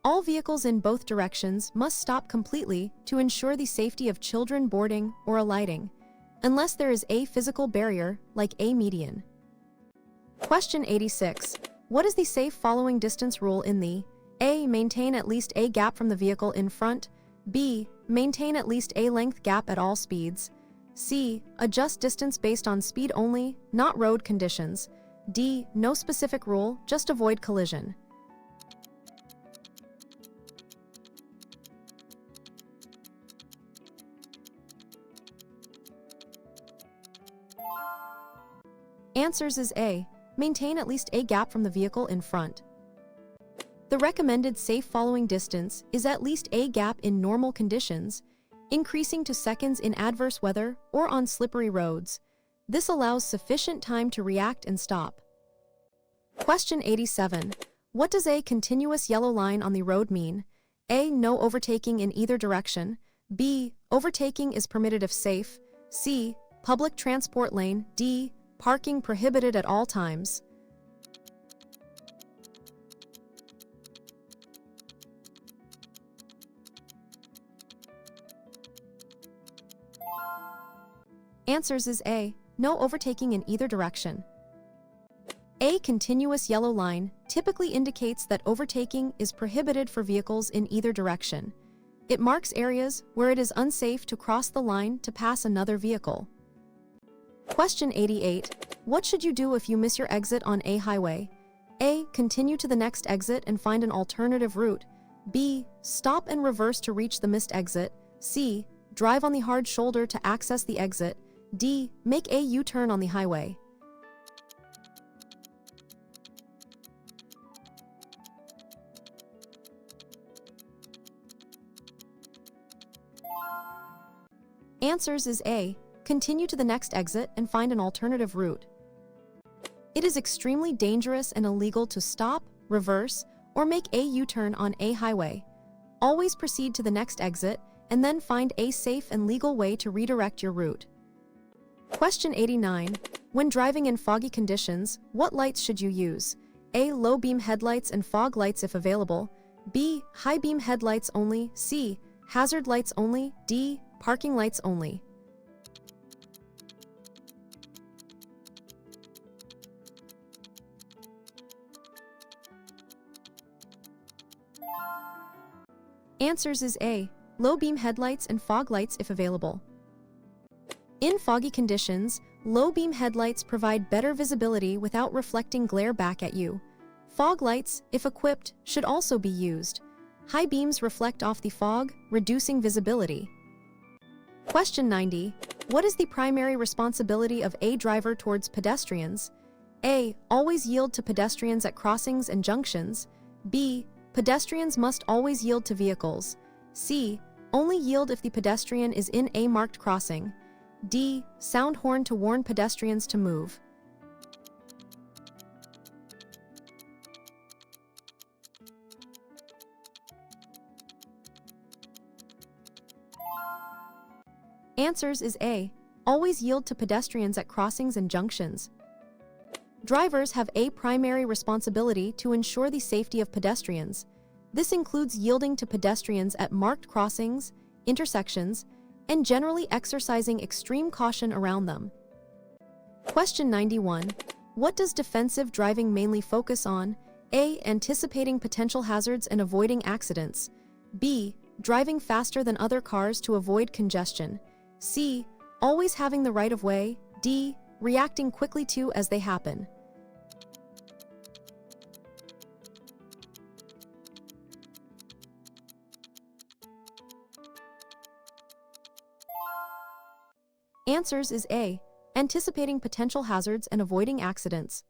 S1: all vehicles in both directions must stop completely to ensure the safety of children boarding or alighting, unless there is a physical barrier like a median. Question 86. What is the safe following distance rule in the A. Maintain at least a gap from the vehicle in front. B. Maintain at least a length gap at all speeds. C. Adjust distance based on speed only, not road conditions. D. No specific rule, just avoid collision. Answers is A. Maintain at least a gap from the vehicle in front. The recommended safe following distance is at least a gap in normal conditions, increasing to seconds in adverse weather or on slippery roads. This allows sufficient time to react and stop. Question 87. What does a continuous yellow line on the road mean? A. No overtaking in either direction. B. Overtaking is permitted if safe. C. Public transport lane. D. Parking prohibited at all times. Answers is A. No overtaking in either direction. A continuous yellow line typically indicates that overtaking is prohibited for vehicles in either direction. It marks areas where it is unsafe to cross the line to pass another vehicle. Question 88. What should you do if you miss your exit on a highway? A. Continue to the next exit and find an alternative route. B. Stop and reverse to reach the missed exit. C. Drive on the hard shoulder to access the exit. D. Make a U-turn on the highway. Answers is A. Continue to the next exit and find an alternative route. It is extremely dangerous and illegal to stop, reverse, or make a U-turn on a highway. Always proceed to the next exit and then find a safe and legal way to redirect your route. Question 89. When driving in foggy conditions, what lights should you use? A. Low beam headlights and fog lights if available. B. High beam headlights only. C. Hazard lights only. D. Parking lights only. Answers is A. Low beam headlights and fog lights if available. In foggy conditions, low beam headlights provide better visibility without reflecting glare back at you. Fog lights, if equipped, should also be used. High beams reflect off the fog, reducing visibility. Question 90. What is the primary responsibility of a driver towards pedestrians? A. Always yield to pedestrians at crossings and junctions. B. Pedestrians must always yield to vehicles. C. Only yield if the pedestrian is in a marked crossing. D. Sound horn to warn pedestrians to move. Answers is A. Always yield to pedestrians at crossings and junctions. Drivers have a primary responsibility to ensure the safety of pedestrians. This includes yielding to pedestrians at marked crossings, intersections, and generally exercising extreme caution around them. Question 91. What does defensive driving mainly focus on? A. Anticipating potential hazards and avoiding accidents. B. Driving faster than other cars to avoid congestion. C. Always having the right of way. D. Reacting quickly to as they happen. Answers is A. Anticipating potential hazards and avoiding accidents.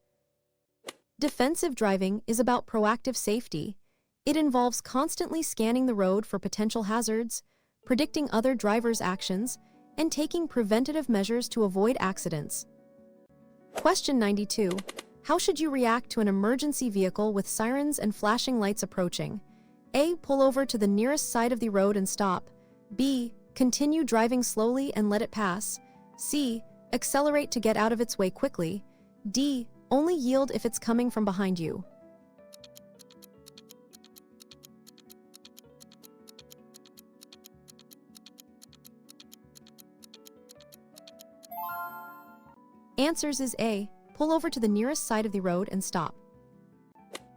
S1: Defensive driving is about proactive safety. It involves constantly scanning the road for potential hazards, predicting other drivers' actions, and taking preventative measures to avoid accidents. Question 92. How should you react to an emergency vehicle with sirens and flashing lights approaching? A. Pull over to the nearest side of the road and stop. B. Continue driving slowly and let it pass. C. Accelerate to get out of its way quickly. D. Only yield if it's coming from behind you. Answers is A. Pull over to the nearest side of the road and stop.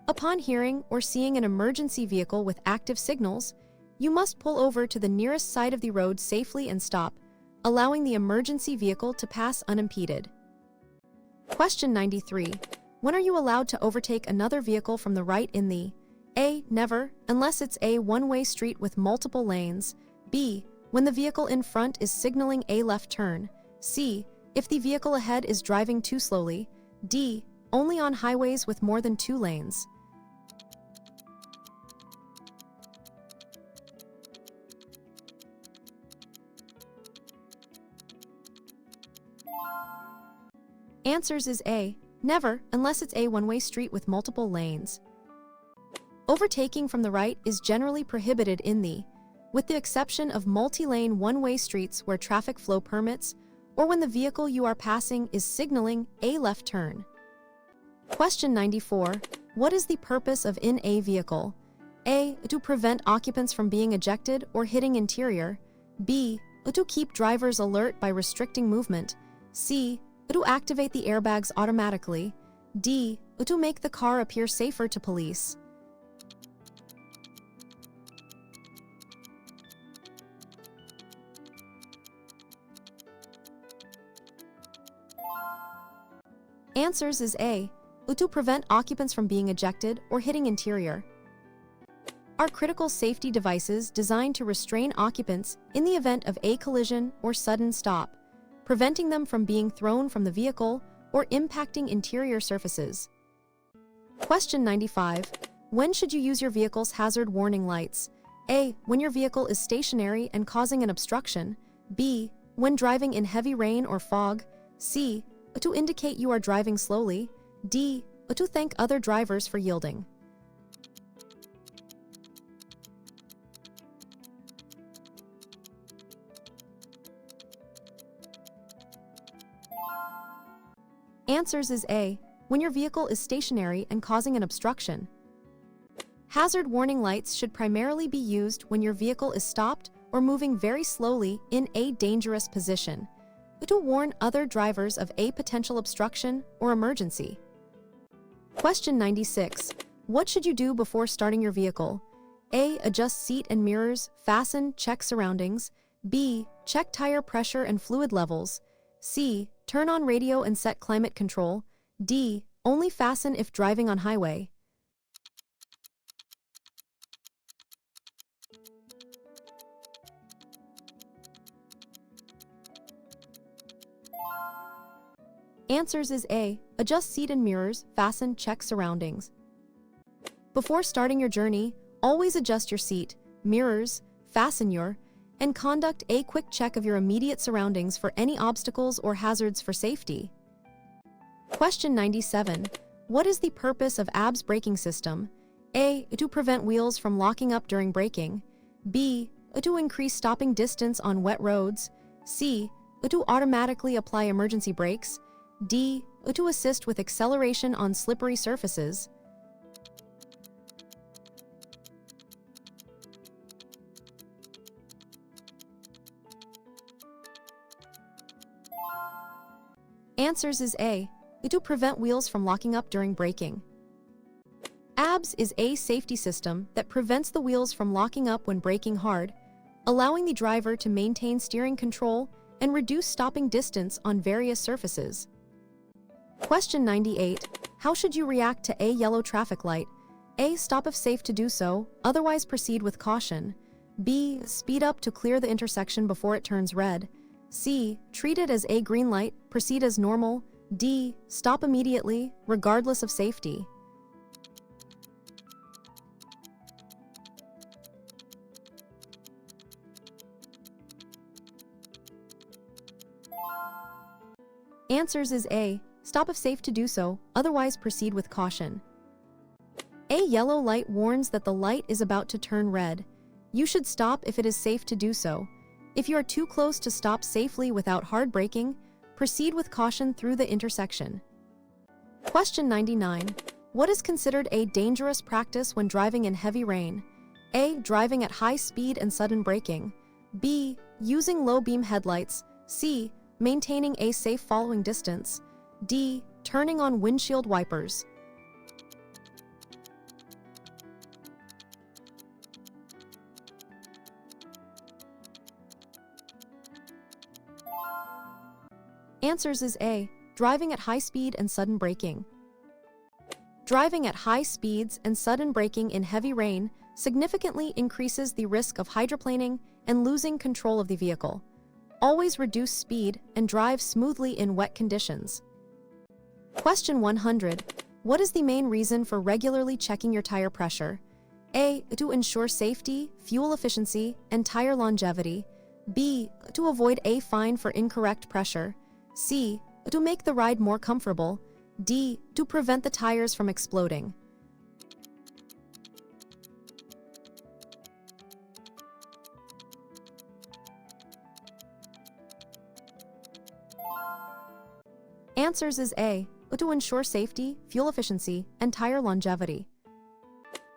S1: Upon hearing or seeing an emergency vehicle with active signals, you must pull over to the nearest side of the road safely and stop, allowing the emergency vehicle to pass unimpeded. Question 93. When are you allowed to overtake another vehicle from the right in the A. Never, unless it's a one-way street with multiple lanes. B. When the vehicle in front is signaling a left turn. C. If the vehicle ahead is driving too slowly. D. Only on highways with more than 2 lanes. Answers is A. Never, unless it's a one-way street with multiple lanes. Overtaking from the right is generally prohibited with the exception of multi-lane one-way streets where traffic flow permits, or when the vehicle you are passing is signaling a left turn. Question 94. What is the purpose of in a vehicle? A. To prevent occupants from being ejected or hitting interior. B. To keep drivers alert by restricting movement. C. To activate the airbags automatically. D. To make the car appear safer to police. Answers is A. To prevent occupants from being ejected or hitting interior. Are critical safety devices designed to restrain occupants in the event of a collision or sudden stop, preventing them from being thrown from the vehicle or impacting interior surfaces. Question 95. When should you use your vehicle's hazard warning lights? A. When your vehicle is stationary and causing an obstruction. B. When driving in heavy rain or fog. C. To indicate you are driving slowly. D. To thank other drivers for yielding. Answers is A. When your vehicle is stationary and causing an obstruction. Hazard warning lights should primarily be used when your vehicle is stopped or moving very slowly in a dangerous position, to warn other drivers of a potential obstruction or emergency. Question 96. What should you do before starting your vehicle? A. Adjust seat and mirrors, fasten, check surroundings. B. Check tire pressure and fluid levels. C. Turn on radio and set climate control. D. Only fasten if driving on highway. Answers is A. Adjust seat and mirrors, fasten, check surroundings. Before starting your journey, always adjust your seat, mirrors, fasten and conduct a quick check of your immediate surroundings for any obstacles or hazards for safety. Question 97. What is the purpose of ABS braking system? A. To prevent wheels from locking up during braking. B. To increase stopping distance on wet roads. C. To automatically apply emergency brakes. D. To assist with acceleration on slippery surfaces. Answers is A. To prevent wheels from locking up during braking. ABS is a safety system that prevents the wheels from locking up when braking hard, allowing the driver to maintain steering control and reduce stopping distance on various surfaces. Question 98. How should you react to a yellow traffic light? A. Stop if safe to do so, otherwise proceed with caution. B. Speed up to clear the intersection before it turns red. C. Treat it as a green light, proceed as normal. D. Stop immediately, regardless of safety. Answers is A. Stop if safe to do so, otherwise proceed with caution. A yellow light warns that the light is about to turn red. You should stop if it is safe to do so. If you are too close to stop safely without hard braking, proceed with caution through the intersection. Question 99. What is considered a dangerous practice when driving in heavy rain? A. Driving at high speed and sudden braking. B. Using low beam headlights. C. Maintaining a safe following distance. D. Turning on windshield wipers. Answers is A. Driving at high speed and sudden braking. Driving at high speeds and sudden braking in heavy rain significantly increases the risk of hydroplaning and losing control of the vehicle. Always reduce speed and drive smoothly in wet conditions. Question 100. What is the main reason for regularly checking your tire pressure? A. To ensure safety, fuel efficiency, and tire longevity. B. To avoid a fine for incorrect pressure. C. To make the ride more comfortable. D. To prevent the tires from exploding. Answers is A, to ensure safety, fuel efficiency, and tire longevity.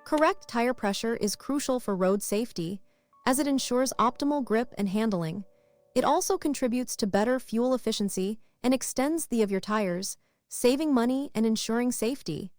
S1: Correct tire pressure is crucial for road safety, as it ensures optimal grip and handling. It also contributes to better fuel efficiency and extends the of your tires, saving money and ensuring safety.